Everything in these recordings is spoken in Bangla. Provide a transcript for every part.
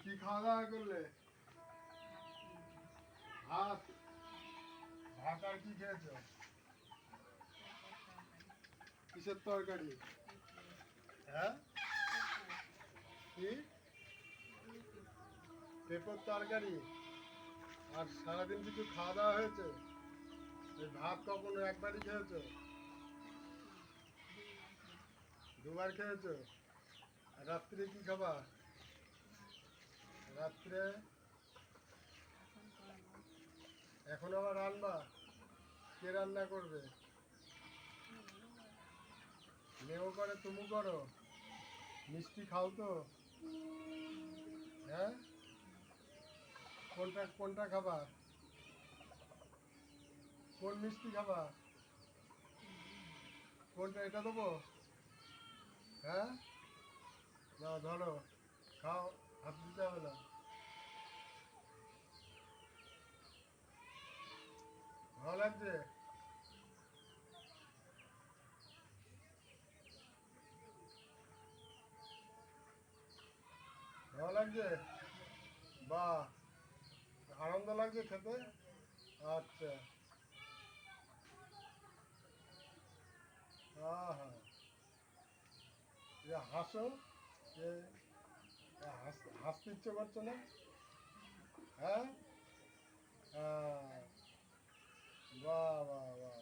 কি খাওয়া দাওয়া করলে? ভাত। ভাত আর কি খেয়েছো? কিসের তরকারি? হ্যাঁ, কি পেঁপের তরকারি? আর সারাদিন কিছু খাওয়া দাওয়া হয়েছে? এই ভাত কখনো একবারই খেয়েছো? দুবার খেয়েছো? আর রাত্রে কি খাবা? রাত্রে এখন আবার রান্না? কে রান্না করবে? মেয়েও করে, তুমি করো? মিষ্টি খাও তো? হ্যাঁ, কোনটা কোনটা খাবা? কোন মিষ্টি খাবা? কোনটা, এটা দেবো? হ্যাঁ, নাও ধরো, খাও, হাত দিতে হবে না। ভালো লাগছে? ভালো লাগছে? বাহ, আনন্দ লাগছে খেতে? আচ্ছা। হ্যাঁ হ্যাঁ, হাসো, যে হাসতে ইচ্ছে করছে না? হ্যাঁ, হ্যাঁ, বাহ বাহ বাহ।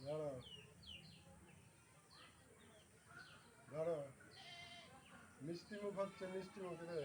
ধরো, ধরো, মিষ্টি মুখ হচ্ছে, মিষ্টি মুখ রে।